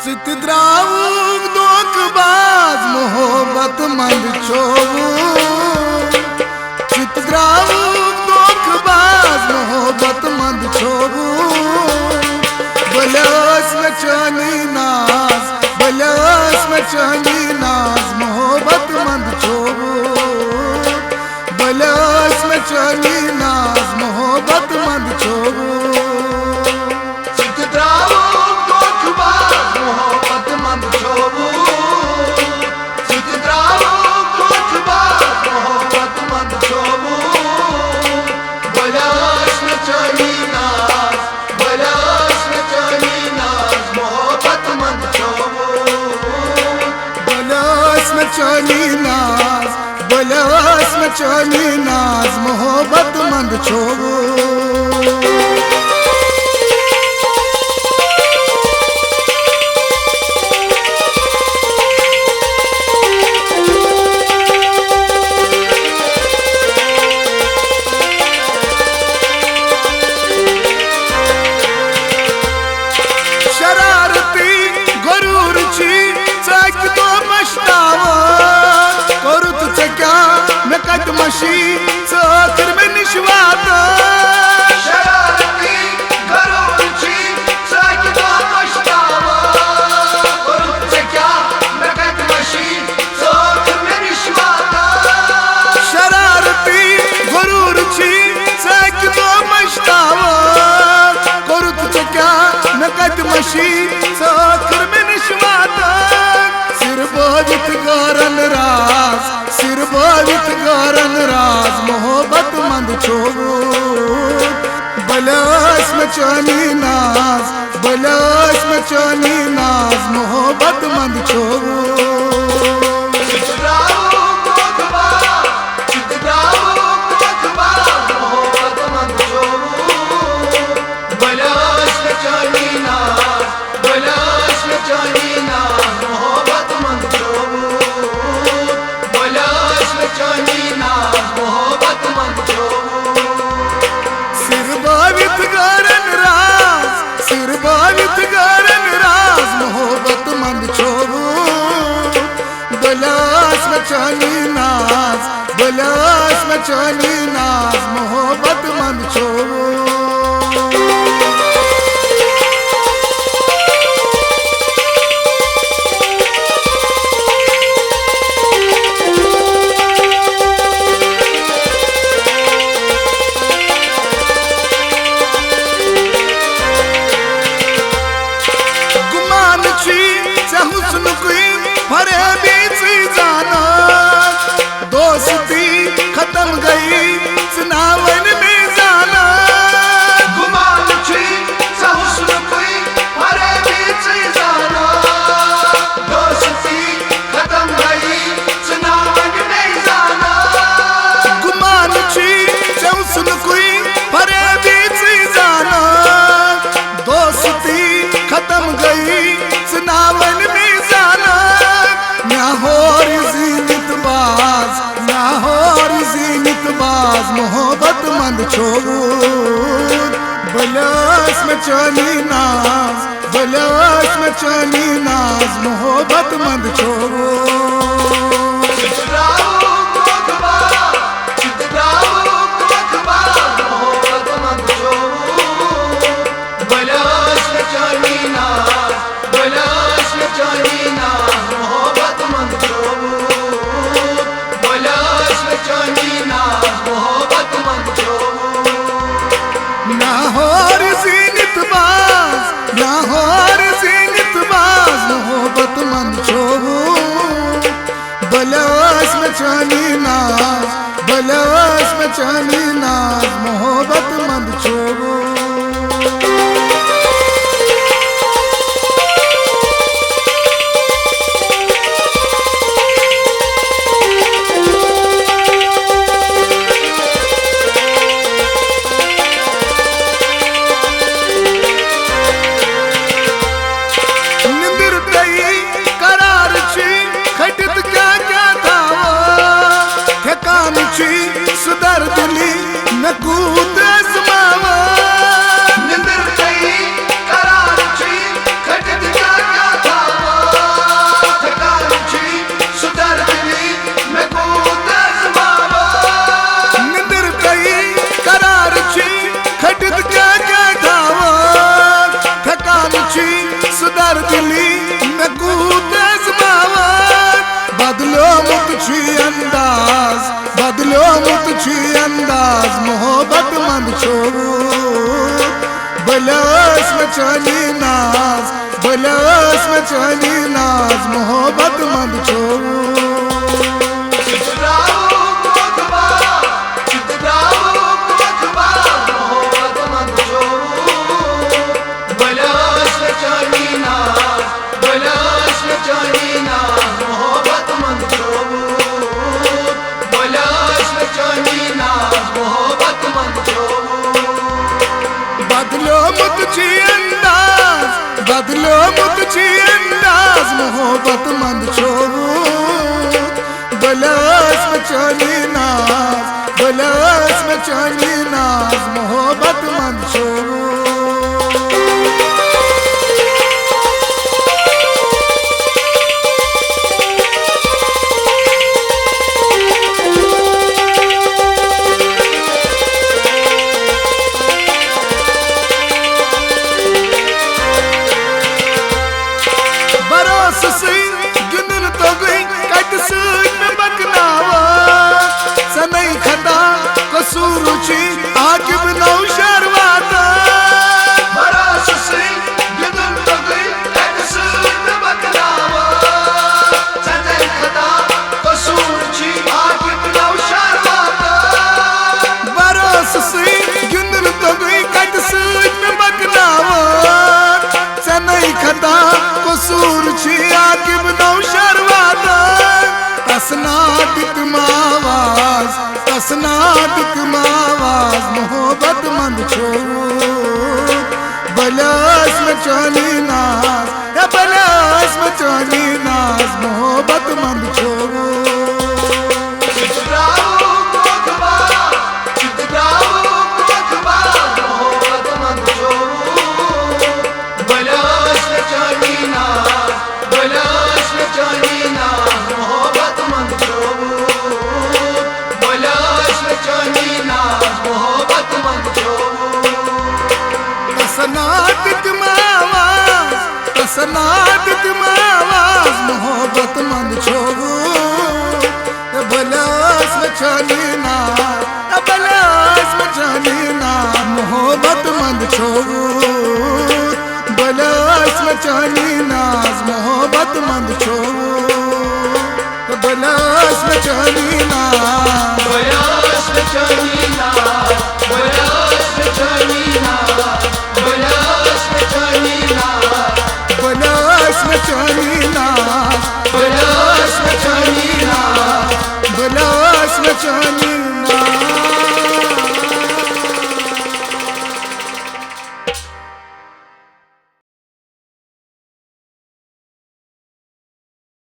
चित द्रावूक धोखबाज मोहब्बत मंद छोवू चित द्रावूक धोखबाज मोहब्बत मंद छोवू बलस में चनी नाज बलस में चनी नाज मोहब्बत मंद छोवू बलस में चनी नाज मोहब्बत मंद छोवू चली नाज बलस में चली नाज मोहब्बत मंद छोवू शरारती गरूर ची चाक तो मश्तावा मशी साखर में निश्वाता शरारती गरूरची साकी तो मश्तावा करूँ क्या नकद मशी साखर में निश्वाता शरारती गरूरची साकी तो मश्तावा करूँ क्या नकद मशी साखर में निश्वाता सिर बाजित गारन राज सिर बाजित गारन राज मोहब्बत मंद छोवू बलस में चनी नाज बलस में चनी नाज मोहब्बत मंद छोवू चनी नाज बलस में चनी नाज मोहब्बत मंद छोवू गुमान छी हुस्न कोई भरे बीच जाना दोस्ती खत्म गई सुनावन में जाना गुमान छी हुस्न कोई भरे बीच जाना दोस्ती खत्म गई सुनावन में जाना गुमान छी हुस्न कोई भरे बीच जाना दोस्ती खत्म गई सुनावन में जाना नाहोर जीनित बाज मोहब्बत मंद छोवू बलस में चली नाज बलस में चली नाज मोहब्बत मंद छोवू बलस में चली नाज बलस में चली नाज मोहब्बत मंद छोवू निंदर बदलियोमुत छी अंदाज मोहब्बत मंद छो बलस में चली नाज बलस में चली नाज मोहब्बत मंद छो बदलियोमुत छी अंदाज मोहब्बत मंद छो बलस में चली नाज बलस में चली नाज मोहब्बत मंद छो तसनादिक मावाज मोहब्बत मंद छो बलस में चली नाज बलस में चली नाज मोहब्बत मंद छो तसनादिक मावाज मोहब्बत मंद छो बलस में चली नाज बलस में चली नाज मोहब्बत मंद छो बलस में चली नाज मोहब्बत मंद छो बलस में चली नाज बलस में चली नाज बलस में चली नाज बलस में चली नाज बलस में चली नाज बलस में चली नाज बलस में चली